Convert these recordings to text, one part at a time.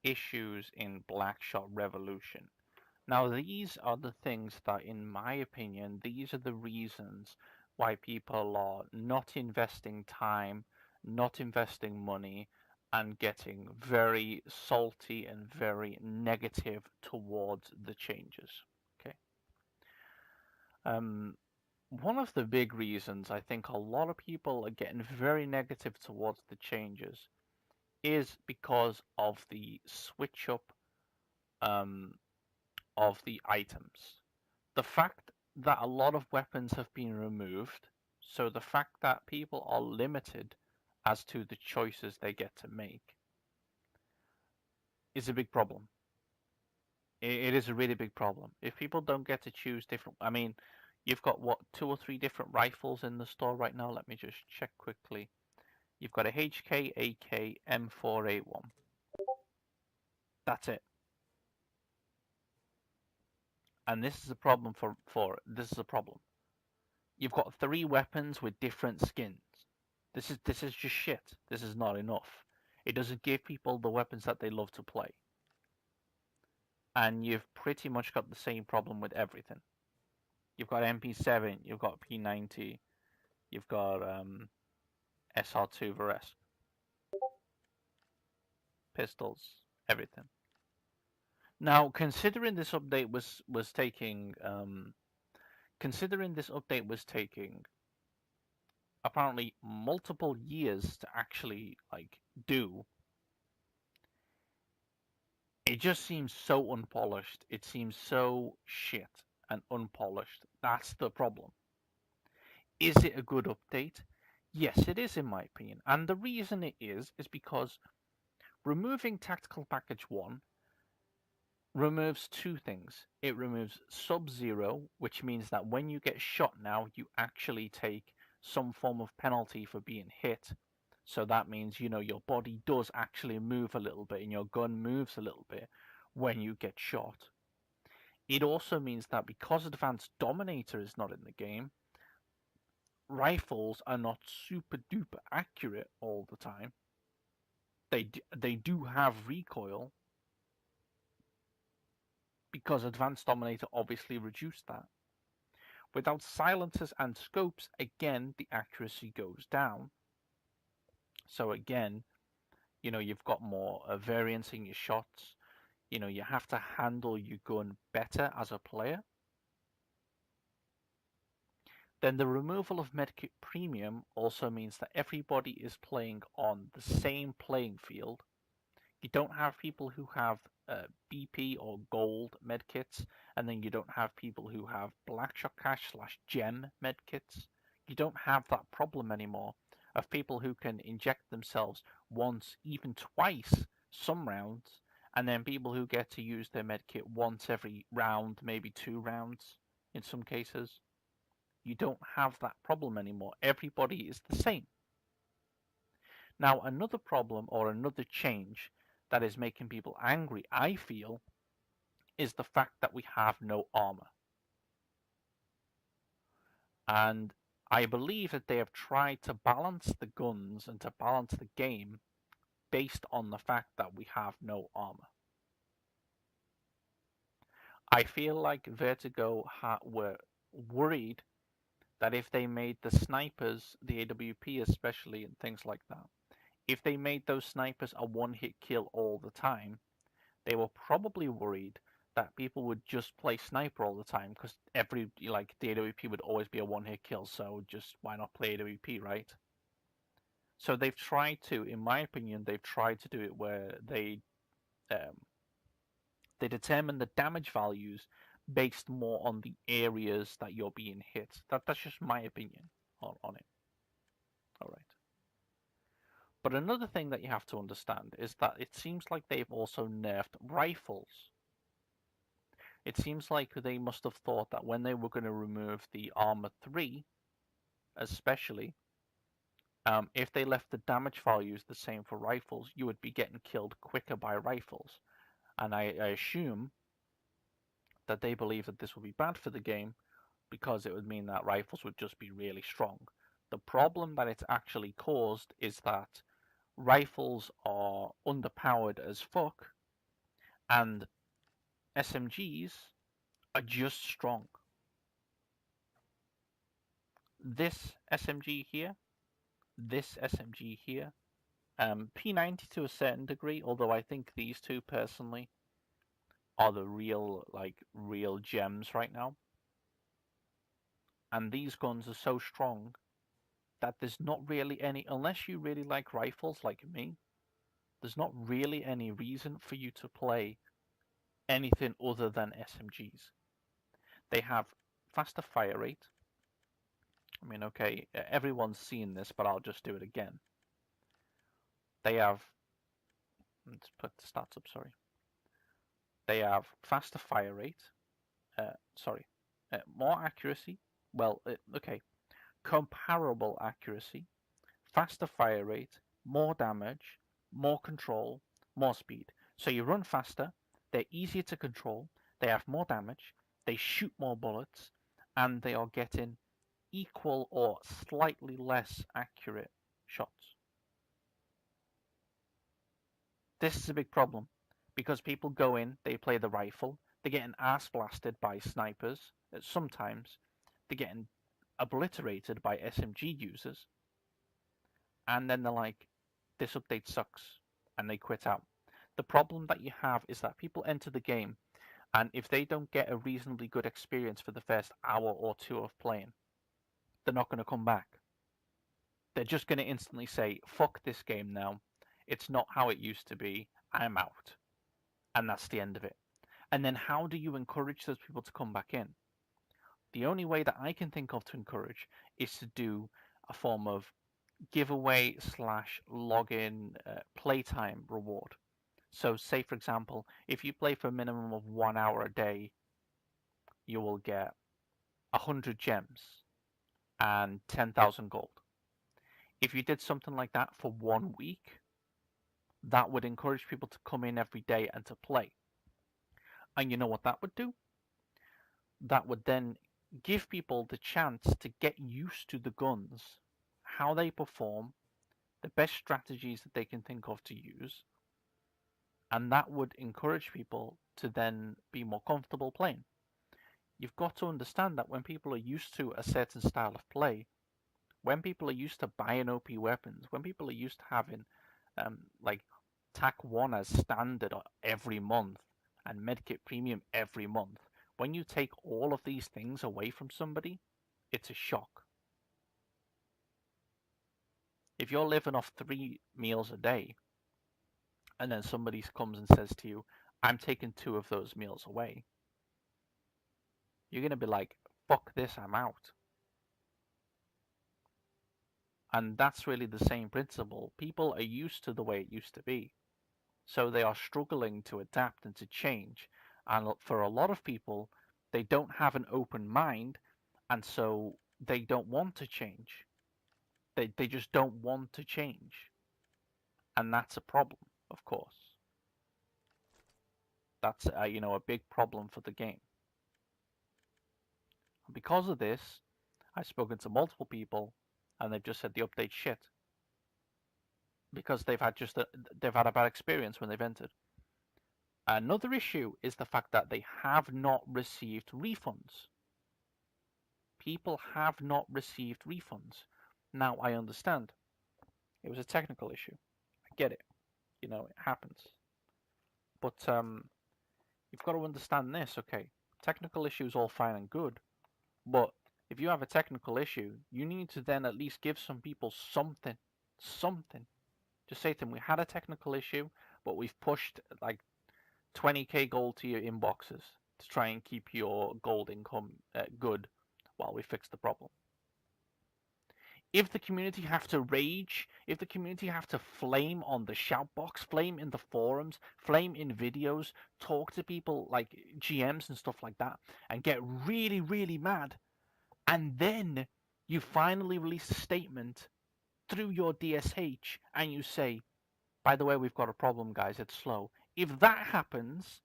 issues in Blackshot Revolution. Now, these are the things that, in my opinion, these are the reasons why people are not investing time, not investing money, and getting very salty and very negative towards the changes. Okay. Um, One of the big reasons I think a lot of people are getting very negative towards the changes is because of the switch up um, of the items. The fact that a lot of weapons have been removed, so the fact that people are limited as to the choices they get to make, is a big problem. It is a really big problem. If people don't get to choose different, I mean, you've got what, two or three different rifles in the store right now. Let me just check quickly. You've got a HK, AK, M4A1. That's it. And this is a problem for this is a problem. You've got three weapons with different skins. This is just shit. This is not enough. It doesn't give people the weapons that they love to play. And you've pretty much got the same problem with everything. You've got MP7, you've got P90, you've got SR2 Varesk, pistols, everything. Now, considering this update was taking apparently multiple years to actually like do, it just seems so unpolished. It seems so shit and unpolished. That's the problem. Is it a good update? Yes, it is in my opinion. And the reason it is because removing Tactical Package 1 removes two things. It removes Sub-Zero, which means that when you get shot now, you actually take some form of penalty for being hit. So that means, your body does actually move a little bit and your gun moves a little bit when you get shot. It also means that because Advanced Dominator is not in the game, rifles are not super duper accurate all the time. They do have recoil because Advanced Dominator obviously reduced that. Without silencers and scopes, again, the accuracy goes down. So again, you've got more variance in your shots. You have to handle your gun better as a player. Then the removal of Medkit Premium also means that everybody is playing on the same playing field. You don't have people who have BP or gold medkits, and then you don't have people who have Blackshot Cash / gem medkits. You don't have that problem anymore of people who can inject themselves once, even twice, some rounds, and then people who get to use their medkit once every round, maybe 2 rounds in some cases. You don't have that problem anymore. Everybody is the same. Now, another problem or another change that is making people angry, I feel, is the fact that we have no armor. And I believe that they have tried to balance the guns and to balance the game based on the fact that we have no armor. I feel like Vertigo were worried that if they made the snipers, the AWP especially, and things like that, if they made those snipers a one-hit kill all the time, they were probably worried that people would just play sniper all the time because the AWP would always be a one-hit kill, so just why not play AWP, right? So they've tried to, in my opinion, they've tried to do it where um, they determine the damage values based more on the areas that you're being hit. That's just my opinion on it. All right. But another thing that you have to understand is that it seems like they've also nerfed rifles. It seems like they must have thought that when they were going to remove the Armor 3, especially, if they left the damage values the same for rifles, you would be getting killed quicker by rifles. And I assume that they believe that this would be bad for the game because it would mean that rifles would just be really strong. The problem that it's actually caused is that rifles are underpowered as fuck, And SMGs are just strong. This SMG here, this SMG here, P90 to a certain degree, although I think these two personally are the real gems right now. And these guns are so strong that there's not really any, unless you really like rifles like me, there's not really any reason for you to play anything other than SMGs. They have faster fire rate. I mean, okay, everyone's seen this, but I'll just do it again. They have, let's put the stats up, sorry. They have faster fire rate, more accuracy. Well, okay, comparable accuracy, faster fire rate, more damage, more control, more speed. So you run faster, they're easier to control, they have more damage, they shoot more bullets, and they are getting equal or slightly less accurate shots. This is a big problem because people go in, they play the rifle, they're getting ass blasted by snipers. Sometimes they're getting obliterated by SMG users, and then they're like, this update sucks, and they quit out. The problem that you have is that people enter the game, and if they don't get a reasonably good experience for the first hour or two of playing, they're not going to come back. They're just going to instantly say, fuck this game now. It's not how it used to be. I'm out. And that's the end of it. And then how do you encourage those people to come back in? The only way that I can think of to encourage is to do a form of giveaway slash login playtime reward. So say, for example, if you play for a minimum of 1 hour a day, you will get 100 gems and 10,000 gold. If you did something like that for 1 week, that would encourage people to come in every day and to play. And you know what that would do? That would then give people the chance to get used to the guns, how they perform, the best strategies that they can think of to use, and that would encourage people to then be more comfortable playing. You've got to understand that when people are used to a certain style of play, when people are used to buying OP weapons, when people are used to having like TAC 1 as standard every month and Medkit Premium every month, when you take all of these things away from somebody, it's a shock. If you're living off 3 meals a day, and then somebody comes and says to you, I'm taking 2 of those meals away, you're going to be like, fuck this, I'm out. And that's really the same principle. People are used to the way it used to be. So they are struggling to adapt and to change. And for a lot of people, they don't have an open mind, and so they don't want to change. They just don't want to change. And that's a problem, of course. That's a big problem for the game. And because of this, I've spoken to multiple people, and they've just said the update's shit because they've had a bad experience when they've entered. Another issue is the fact that they have not received refunds. People have not received refunds. Now, I understand. It was a technical issue. I get it. It happens. But you've got to understand this, okay? Technical issues all fine and good, but if you have a technical issue, you need to then at least give some people something. Something. Just say to them, we had a technical issue, but we've pushed like 20k gold to your inboxes to try and keep your gold income good while we fix the problem. If the community have to rage, if the community have to flame on the shout box, flame in the forums, flame in videos, talk to people like GMs and stuff like that, and get really, really mad, and then you finally release a statement through your DSH and you say, by the way, we've got a problem, guys, it's slow. If that happens,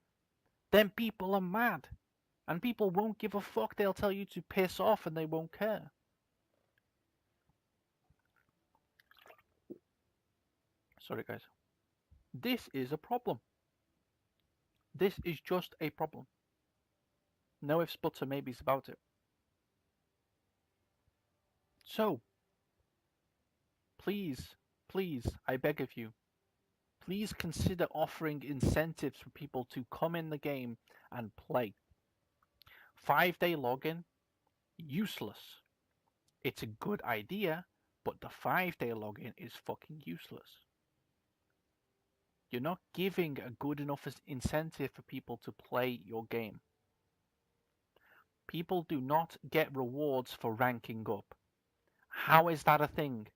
then people are mad. And people won't give a fuck. They'll tell you to piss off and they won't care. Sorry, guys. This is a problem. This is just a problem. No ifs, buts, or maybes about it. So, please, please, I beg of you, please consider offering incentives for people to come in the game and play. 5-day login, useless. It's a good idea, but the 5-day login is fucking useless. You're not giving a good enough incentive for people to play your game. People do not get rewards for ranking up. How is that a thing?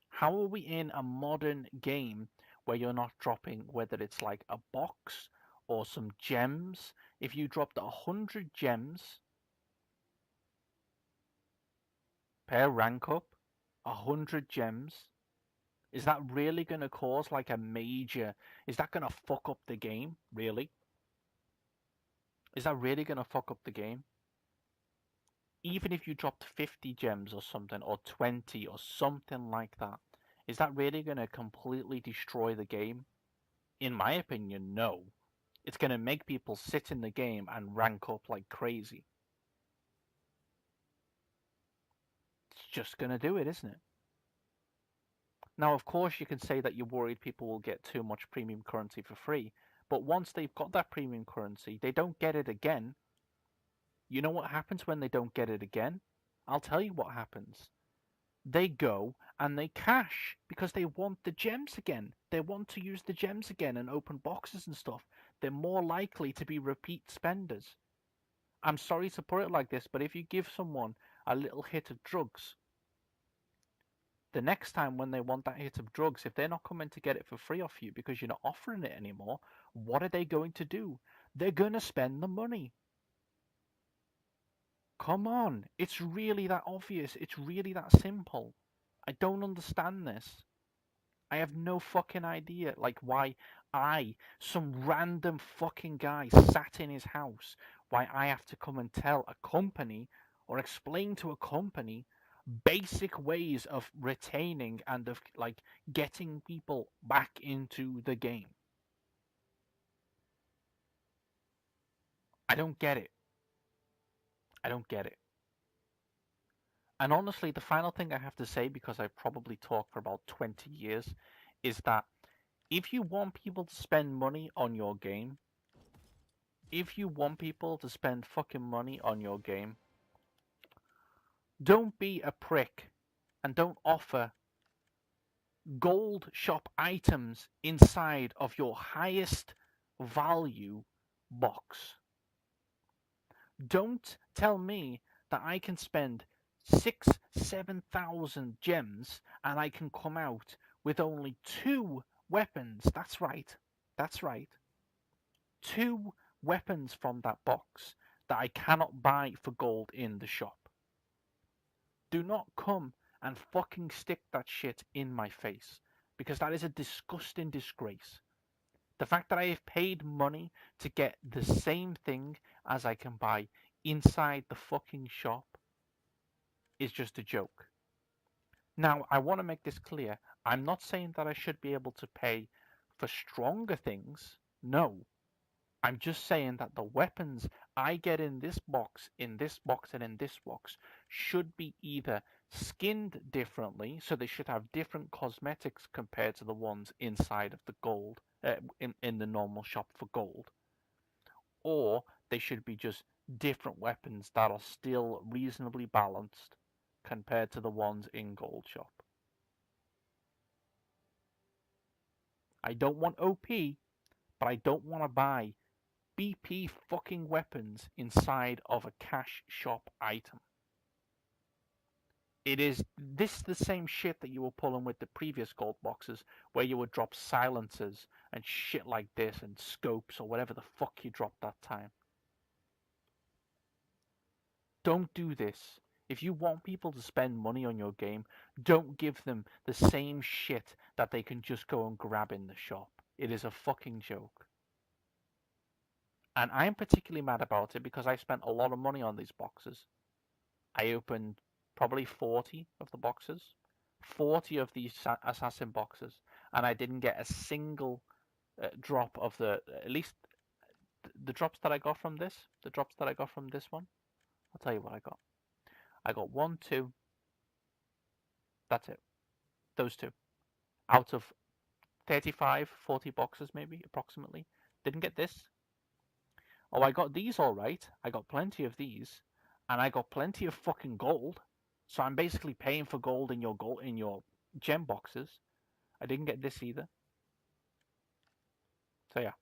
How are we in a modern game where you're not dropping, whether it's like a box or some gems? If you dropped 100 gems per rank up, 100 gems, is that really going to cause like a major... Is that going to fuck up the game? Really? Is that really going to fuck up the game? Even if you dropped 50 gems or something, or 20 or something like that, is that really going to completely destroy the game? In my opinion, no. It's going to make people sit in the game and rank up like crazy. It's just going to do it, isn't it? Now, of course, you can say that you're worried people will get too much premium currency for free, but once they've got that premium currency, they don't get it again. You know what happens when they don't get it again? I'll tell you what happens. They go and they cash because they want the gems again. They want to use the gems again and open boxes and stuff. They're more likely to be repeat spenders. I'm sorry to put it like this, but if you give someone a little hit of drugs, the next time when they want that hit of drugs, if they're not coming to get it for free off you because you're not offering it anymore, what are they going to do? They're going to spend the money. Come on, it's really that obvious. It's really that simple. I don't understand this. I have no fucking idea, like, why some random fucking guy sat in his house, why I have to come and tell a company or explain to a company basic ways of retaining and of, like, getting people back into the game. I don't get it. I don't get it. And honestly, the final thing I have to say, because I've probably talked for about 20 years, is that if you want people to spend money on your game, if you want people to spend fucking money on your game, don't be a prick and don't offer gold shop items inside of your highest value box. Don't tell me that I can spend 7,000 gems and I can come out with only 2 weapons. That's right. That's right. 2 weapons from that box that I cannot buy for gold in the shop. Do not come and fucking stick that shit in my face, because that is a disgusting disgrace. The fact that I have paid money to get the same thing as I can buy inside the fucking shop is just a joke. Now, I want to make this clear. I'm not saying that I should be able to pay for stronger things. No. I'm just saying that the weapons I get in this box, and in this box should be either skinned differently, so they should have different cosmetics compared to the ones inside of the gold, in the normal shop for gold, or they should be just different weapons that are still reasonably balanced compared to the ones in gold shop. I don't want OP, but I don't want to buy BP fucking weapons inside of a cash shop item. It is this the same shit that you were pulling with the previous gold boxes, where you would drop silencers and shit like this and scopes or whatever the fuck you dropped that time. Don't do this. If you want people to spend money on your game, don't give them the same shit that they can just go and grab in the shop. It is a fucking joke. And I'm particularly mad about it because I spent a lot of money on these boxes. I opened probably 40 of the boxes, 40 of these assassin boxes, and I didn't get a single drop of the, at least the drops that I got from this, one, I'll tell you what I got. I got 1, 2. That's it. Those two out of 35, 40 boxes maybe approximately. Didn't get this. Oh, I got these all right. I got plenty of these, and I got plenty of fucking gold. So I'm basically paying for gold in your gem boxes. I didn't get this either. So yeah,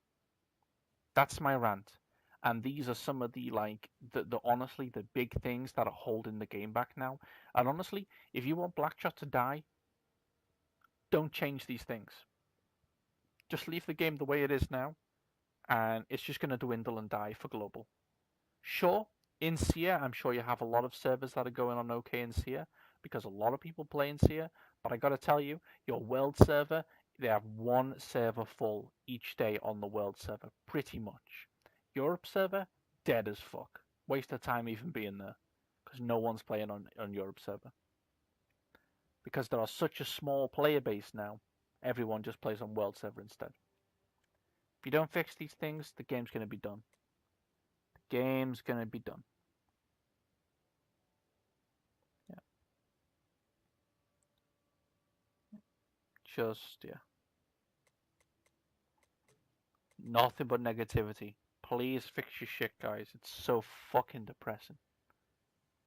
that's my rant. And these are some of the the honestly the big things that are holding the game back now. And honestly, if you want Blackshot to die, don't change these things. Just leave the game the way it is now, and it's just going to dwindle and die for global. Sure, in SEA, I'm sure you have a lot of servers that are going on okay in SEA because a lot of people play in SEA. But I got to tell you, your world server, they have one server full each day on the world server, pretty much. Europe server, dead as fuck. Waste of time even being there because no one's playing on Europe server. Because there are such a small player base now, everyone just plays on world server instead. If you don't fix these things, the game's going to be done. The game's going to be done. Yeah. Just, yeah. Nothing but negativity. Please fix your shit, guys. It's so fucking depressing.